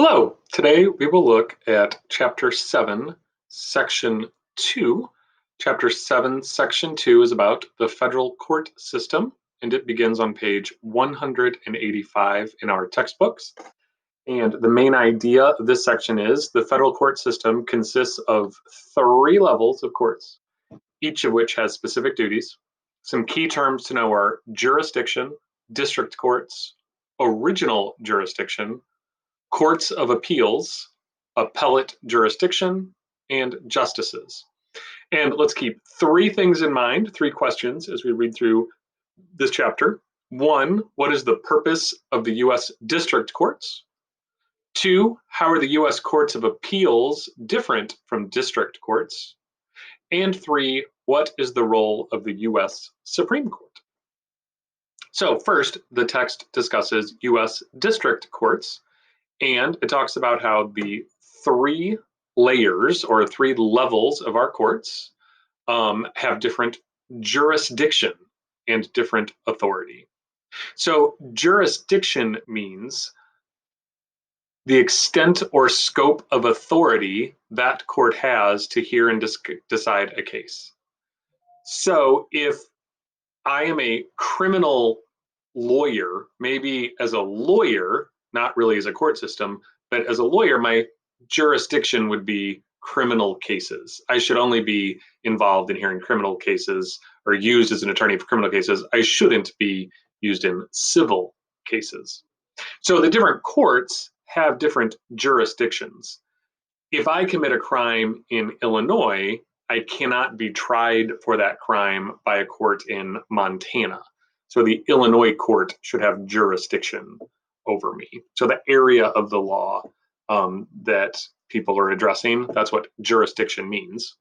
Hello, today we will look at Chapter 7, Section 2. Chapter 7, Section 2 is about the federal court system, and it begins on page 185 in our textbooks. And the main idea of this section is the federal court system consists of 3 levels of courts, each of which has specific duties. Some key terms to know are jurisdiction, district courts, original jurisdiction, courts of appeals, appellate jurisdiction, and justices. And let's keep 3 things in mind, 3 questions as we read through this chapter. 1, what is the purpose of the U.S. district courts? 2, how are the U.S. courts of appeals different from district courts? And 3, what is the role of the U.S. Supreme Court? So first, the text discusses U.S. district courts, and it talks about how the 3 layers or 3 levels of our courts have different jurisdiction and different authority. So jurisdiction means the extent or scope of authority that court has to hear and decide a case. So if I am a criminal lawyer, maybe as a lawyer, not really as a court system, but as a lawyer, my jurisdiction would be criminal cases. I should only be involved in hearing criminal cases or used as an attorney for criminal cases. I shouldn't be used in civil cases. So the different courts have different jurisdictions. If I commit a crime in Illinois, I cannot be tried for that crime by a court in Montana. So the Illinois court should have jurisdiction over me. So the area of the law that people are addressing, that's what jurisdiction means.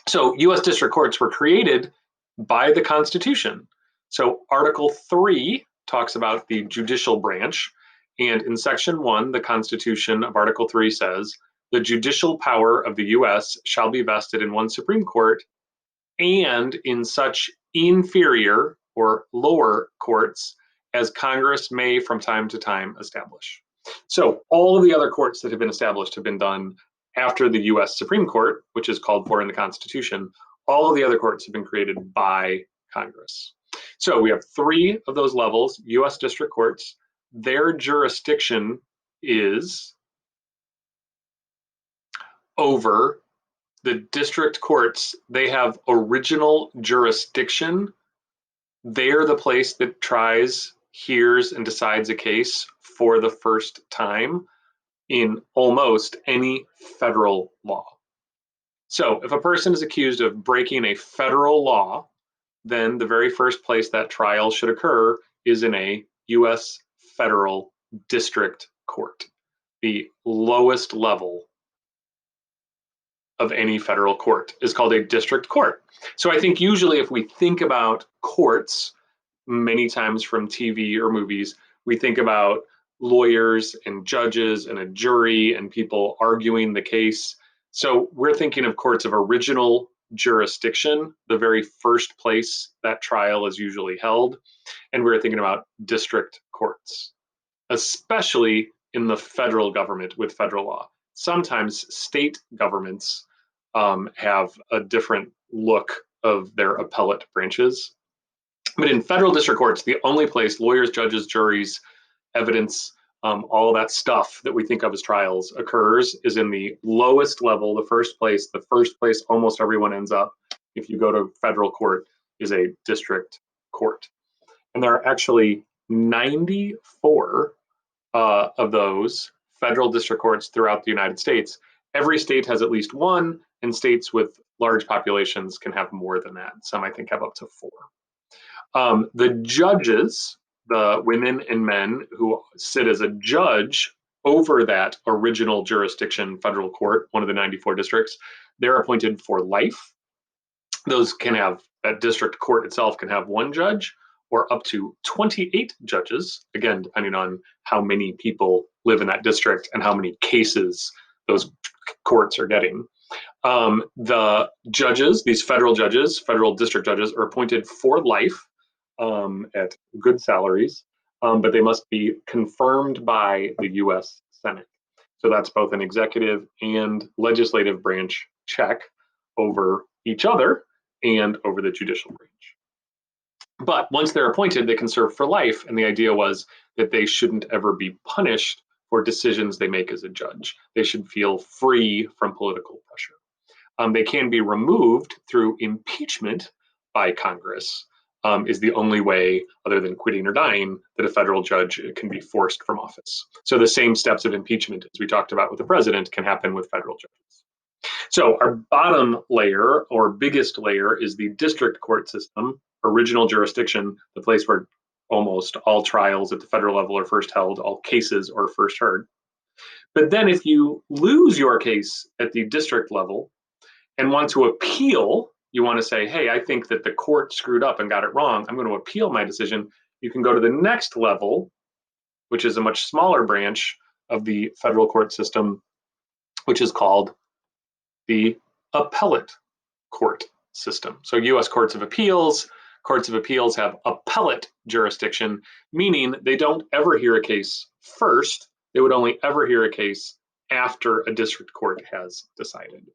So U.S. district courts were created by the Constitution. So Article 3 talks about the judicial branch. And in Section 1, the Constitution of Article 3 says, the judicial power of the U.S. shall be vested in one Supreme Court and in such inferior or lower courts as Congress may from time to time establish. So all of the other courts that have been established have been done after the U.S. Supreme Court, which is called for in the Constitution. All of the other courts have been created by Congress. So we have 3 of those levels, U.S. district courts. Their jurisdiction is over the district courts. They have original jurisdiction. They're the place that tries, hears, and decides a case for the first time in almost any federal law. So if a person is accused of breaking a federal law, then the very first place that trial should occur is in a U.S. federal district court, the lowest level of any federal court is called a district court. So I think usually if we think about courts, many times from TV or movies, we think about lawyers and judges and a jury and people arguing the case. So we're thinking of courts of original jurisdiction, the very first place that trial is usually held. And we're thinking about district courts, especially in the federal government with federal law. Sometimes state governments have a different look of their appellate branches. But in federal district courts, the only place lawyers, judges, juries, evidence, all of that stuff that we think of as trials occurs is in the lowest level, the first place almost everyone ends up if you go to federal court is a district court. And there are actually 94 of those federal district courts throughout the United States. Every state has at least one, and states with large populations can have more than that. Some, I think, have up to 4. The judges, the women and men who sit as a judge over that original jurisdiction federal court, one of the 94 districts, they're appointed for life. Those can have, that district court itself can have 1 judge or up to 28 judges, again, depending on how many people live in that district and how many cases those courts are getting. The judges, these federal judges, federal district judges, are appointed for life at good salaries, but they must be confirmed by the U.S. Senate. So that's both an executive and legislative branch check over each other and over the judicial branch. But once they're appointed, they can serve for life. And the idea was that they shouldn't ever be punished for decisions they make as a judge. They should feel free from political pressure. They can be removed through impeachment by Congress, is the only way, other than quitting or dying, that a federal judge can be forced from office. So the same steps of impeachment as we talked about with the president can happen with federal judges. So our bottom layer or biggest layer is the district court system, original jurisdiction, the place where almost all trials at the federal level are first held, all cases are first heard. But then if you lose your case at the district level and want to appeal, you want to say, hey, I think that the court screwed up and got it wrong. I'm going to appeal my decision. You can go to the next level, which is a much smaller branch of the federal court system, which is called the appellate court system. So US courts of appeals have appellate jurisdiction, meaning they don't ever hear a case first. They would only ever hear a case after a district court has decided.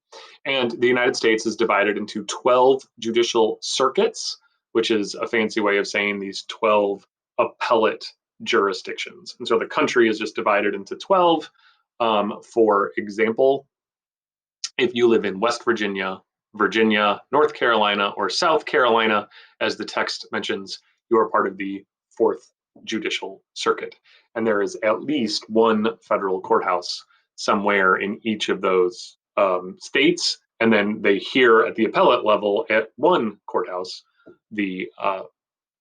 And the United States is divided into 12 judicial circuits, which is a fancy way of saying these 12 appellate jurisdictions. And so the country is just divided into 12. For example, if you live in West Virginia, Virginia, North Carolina, or South Carolina, as the text mentions, you are part of the 4th Judicial Circuit. And there is at least one federal courthouse somewhere in each of those states. And then they hear at the appellate level at one courthouse the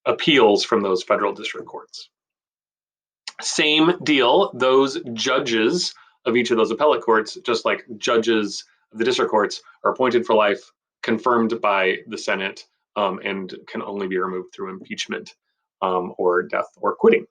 appeals from those federal district courts. Same deal, those judges of each of those appellate courts, just like judges of the district courts, are appointed for life, confirmed by the Senate, and can only be removed through impeachment or death or quitting.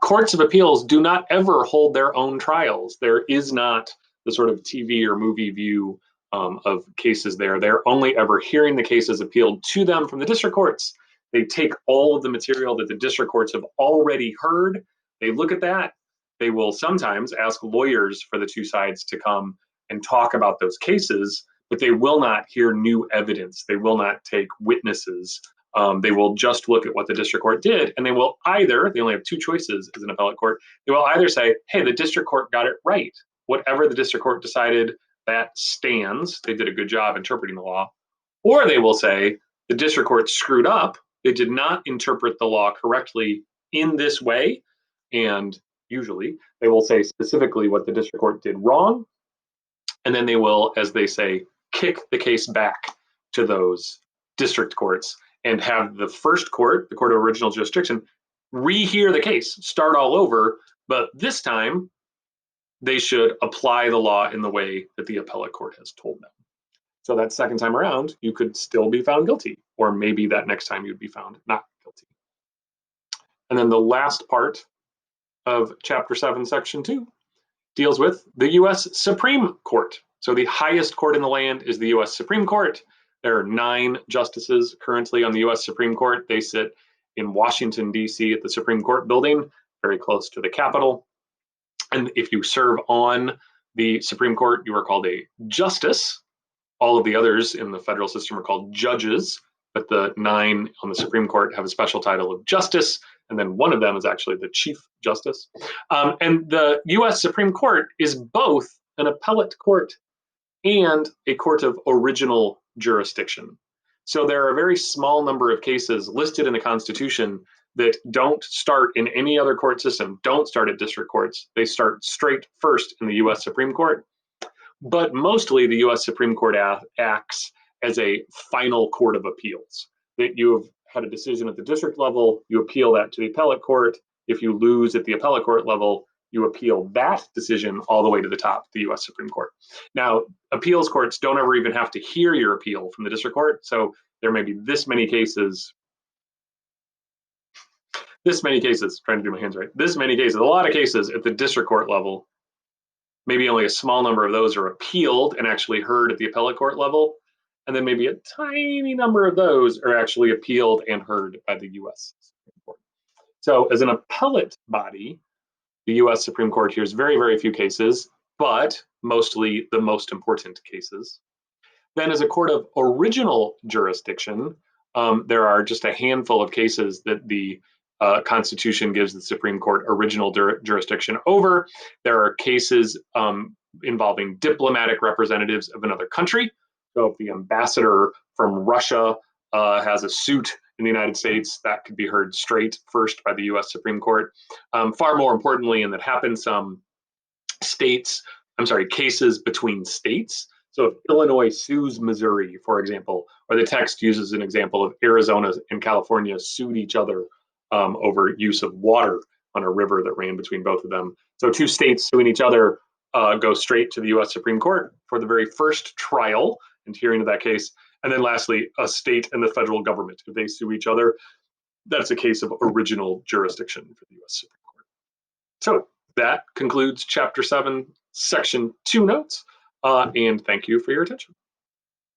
Courts of appeals do not ever hold their own trials. There is not the sort of TV or movie view of cases there. They're only ever hearing the cases appealed to them from the district courts. They take all of the material that the district courts have already heard. They look at that. They will sometimes ask lawyers for the two sides to come and talk about those cases, but they will not hear new evidence. They will not take witnesses. They will just look at what the district court did, and they will either, they only have two choices as an appellate court, they will either say, hey, the district court got it right. Whatever the district court decided, that stands. They did a good job interpreting the law. Or they will say, the district court screwed up. They did not interpret the law correctly in this way. And usually they will say specifically what the district court did wrong. And then they will, as they say, kick the case back to those district courts and have the first court, the court of original jurisdiction, rehear the case, start all over. But this time, they should apply the law in the way that the appellate court has told them. So that second time around, you could still be found guilty, or maybe that next time you'd be found not guilty. And then the last part of Chapter 7, Section 2 deals with the U.S. Supreme Court. So the highest court in the land is the U.S. Supreme Court. There are 9 justices currently on the U.S. Supreme Court. They sit in Washington, D.C. at the Supreme Court building, very close to the Capitol. And if you serve on the Supreme Court, you are called a justice. All of the others in the federal system are called judges, but the 9 on the Supreme Court have a special title of justice, and then one of them is actually the Chief Justice. And the U.S. Supreme Court is both an appellate court and a court of original jurisdiction. So there are a very small number of cases listed in the Constitution that don't start in any other court system, don't start at district courts. They start straight first in the U.S. Supreme Court. But mostly the U.S. Supreme Court acts as a final court of appeals. That you have had a decision at the district level, you appeal that to the appellate court. If you lose at the appellate court level, you appeal that decision all the way to the top, the U.S. Supreme Court. Now, appeals courts don't ever even have to hear your appeal from the district court. So there may be this many cases, trying to do my hands right, this many cases, a lot of cases at the district court level. Maybe only a small number of those are appealed and actually heard at the appellate court level. And then maybe a tiny number of those are actually appealed and heard by the U.S. Supreme Court. So as an appellate body, the US Supreme Court hears very, very few cases, but mostly the most important cases. Then, as a court of original jurisdiction, there are just a handful of cases that the Constitution gives the Supreme Court original jurisdiction over. There are cases involving diplomatic representatives of another country. So, if the ambassador from Russia has a suit in the United States, that could be heard straight first by the US Supreme Court. Far more importantly, and that happens cases between states. So if Illinois sues Missouri, for example, or the text uses an example of Arizona and California sued each other over use of water on a river that ran between both of them. So two states suing each other go straight to the US Supreme Court for the very first trial and hearing of that case. And then lastly, a state and the federal government, if they sue each other, that's a case of original jurisdiction for the US Supreme Court. So that concludes Chapter 7, Section 2 notes, and thank you for your attention.